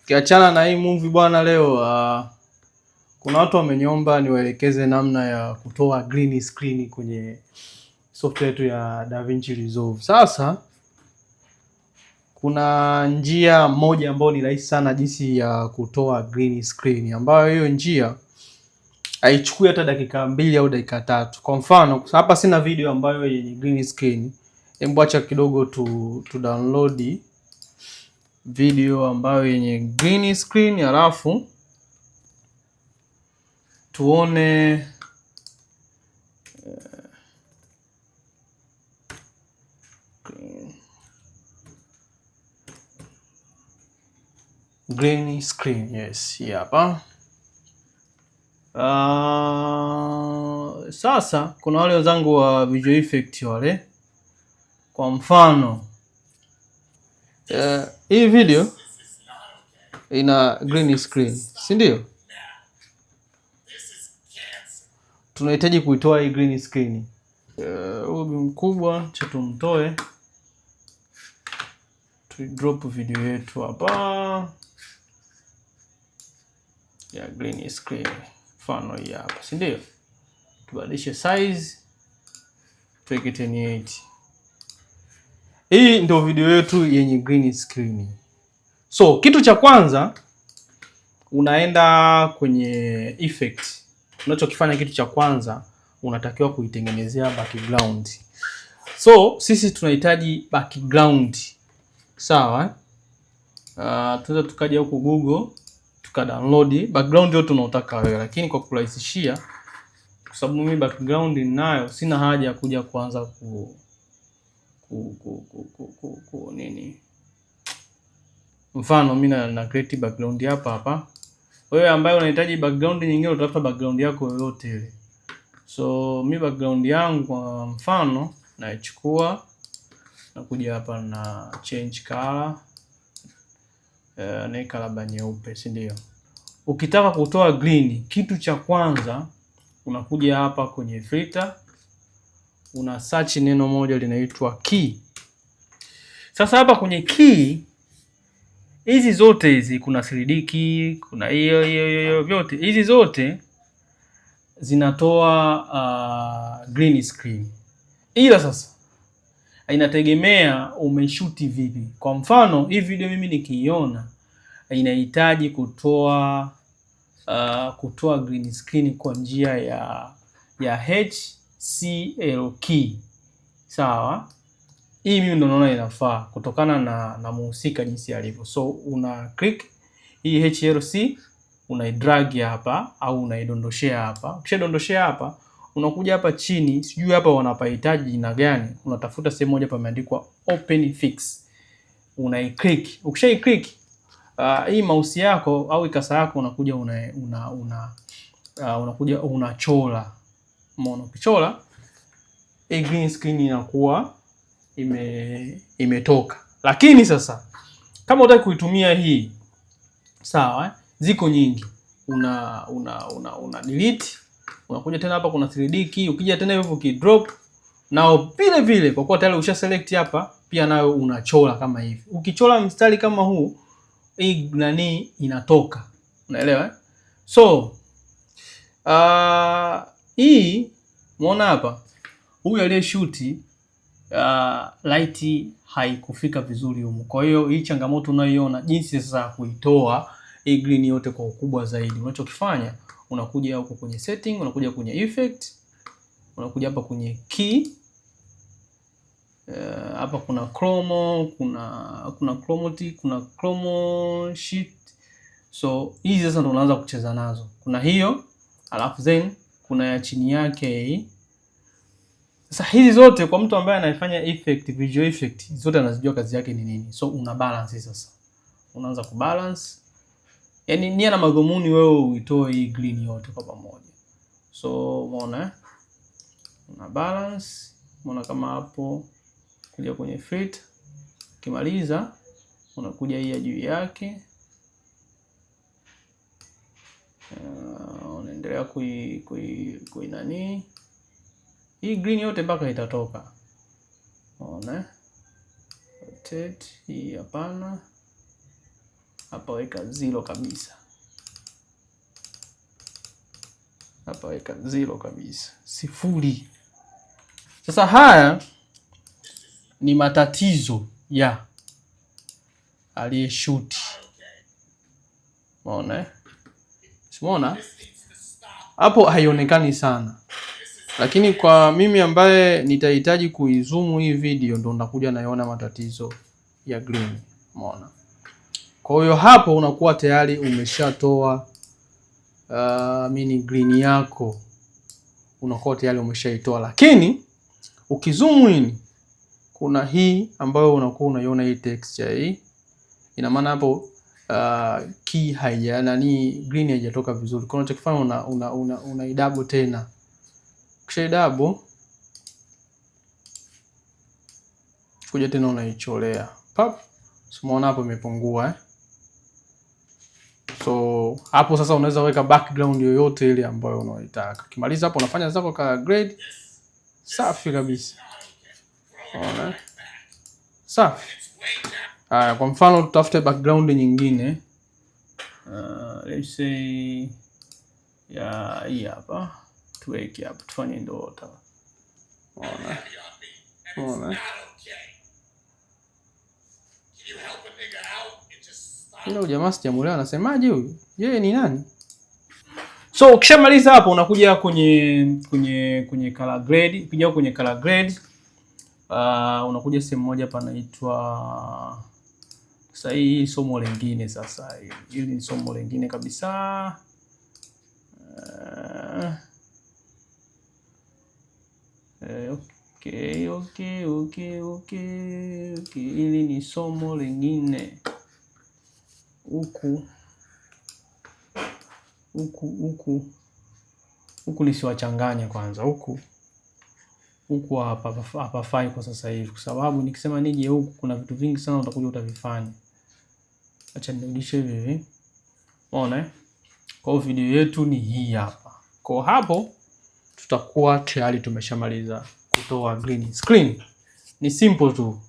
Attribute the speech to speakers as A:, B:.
A: Kiachana na hii movie bwana, leo kuna watu wameniomba niwaelekeze namna ya kutoa green screen kwenye software yetu ya DaVinci Resolve. Sasa kuna njia moja ambayo ni rahisi sana jinsi ya kutoa green screen, ambayo hiyo njia haichukui hata dakika 2 au dakika 3. Kwa mfano hapa sina video ambayo yenye green screen. Hebu acha kidogo tu download video ambayo yenye green screen, halafu tuone green screen. Yes, hapa. Sasa kuna wale wenzangu wa visual effect wale, kwa mfano hii video ina green screen, si ndio? Tunahitaji kuitoa hii green screen. Huyu mkubwa cha tumtoe, tu drop video yetu hapa ya green screen, mfano hii hapa, si ndio? Tubadilishe size tuweke 1080. Hii ndio video yetu yenye green screen. So kitu cha kwanza unaenda kwenye effect. Unachokifanya kitu cha kwanza unatakiwa kuitengenezea background. So sisi tunahitaji background. Sawa? Tunaweza tukaja huko Google tukadownload background yote unaotaka wewe, lakini kwa kurahisishia, kwa sababu mimi background ninayo, sina haja ya kuja kuanza nini. Mfano mimi na create background hapa. Wewe ambaye unahitaji background nyingine utafuta background yako yoyote ile. So mimi background yangu kwa mfano naichukua na kuja hapa na change color, na color nyeupe, si ndio? Ukitaka kutoa green, kitu cha kwanza unakuja hapa kwenye filter, una search neno moja linaitwa key. Sasa hapa kwenye key hizi zote hizi, kuna 3D key, kuna hiyo vyote hizi zote zinatoa green screen. Ila sasa inategemea umeshuti vipi. Kwa mfano hii video mimi nikiiona inahitaji kutoa green screen kwa njia ya HCL key. Sawa? Hii mimi ndo naona inafaa kutokana na muhusika jinsi alivyo. So una click hii HLC, unaidrag hapa au unaidondoshea hapa. Ukishadondoshea hapa, unakuja hapa chini, sijui hapa wanapahitaji jina gani. Unatafuta sehemu moja pameandikwa open fix. Unaiclick. Ukishaiclick, hii mouse yako au ikasa yako unakuja unakuja unachola. Umeona, ukichola hii green screen inakuwa imetoka. Lakini sasa kama unataka kuitumia hii, sawa, ziko nyingi. Una delete, unakuja tena hapa kuna 3D key, ukija tena hivyo ukidrop nao vile vile, kwa kuwa tayari usha select hapa, pia nayo unachola kama hivi. Ukichola mstari kama huu, hii nani inatoka. Unaelewa? So hii umeona hapa, huyu aliyeshuti light haikufika vizuri huko. Kwa hiyo hii changamoto unayoiona jinsi sasa kuitoa hii green yote kwa ukubwa zaidi, unachokifanya unakuja huko kwenye setting, unakuja kwenye effect, unakuja hapa kwenye key. Hapa kuna chromo, kuna chromatic, kuna chromo sheet. So hizi sasa ndo unaanza kucheza nazo. Kuna hiyo, alafu then kuna ya chini yake hii. Sasa hizi zote kwa mtu ambaye anafanya effect, visual effect, zote anazijua kazi yake ni nini. So una balance sasa. Unaanza kubalance. Yaani nia na madhumuni wewe uitoe hii green yote kwa pamoja. So umeona una balance, umeona kama hapo, kuja kwenye fit. Ukimaliza unakuja hii ya juu yake. Unaendelea kui nani? Hii green yote mpaka itatoka. Unaona? Rotate hii hapana. Hapa weka 0 kabisa. Hapa weka 0 kabisa, 0. Sasa haya ni matatizo ya aliyeshuti. Umeona? Umeona? Hapo haionekani sana. Lakini kwa mimi ambaye nitahitaji kuizoom hii video ndo nakuja naiona matatizo ya green. Umeona? Kwa hiyo hapo unakuwa tayari umeshatoa mini green yako. Unakuwa tayari umeshaitoa, lakini ukizoom in kuna hii ambayo unakuwa unaiona hii texture hii. Ina maana hapo key green haijatoka vizuri. Kwa unachokifanya una double tena. Kisha double kuja tena unaicholea. Pap. Umeona hapo imepungua So hapo sasa unaweza weka background yoyote ile ambayo unaitaka. Ukimaliza hapo unafanya zako ka grade. Safi kabisa. Unaona? Safi. Haya, kwa mfano tutafute background nyingine. Let's say ya hii hapa. Tuweke hapa tufanye ndoto. Unaona? Unaona? Ndio jamaa sijamuelewa anasemaje huyu? Yeye ni nani? So ukishamaliza hapo unakuja kwenye color grade, ukija kwenye color grade unakuja sehemu moja panaitwa sasa hii somo lingine sasa. Hili ni somo lingine kabisa. Okay. Hili ni somo lingine. Huku nisiwachanganya kwanza. Huku hapa fai kwa sasa hivi, kwa sababu nikisema nije huku kuna vitu vingi sana utakuja utavifanya. Acha nirudishe hivi. Unaona? Kwa video yetu ni hii hapa. Kwa hapo tutakuwa tayari tumeshamaliza kutoa green screen. Ni simple tu.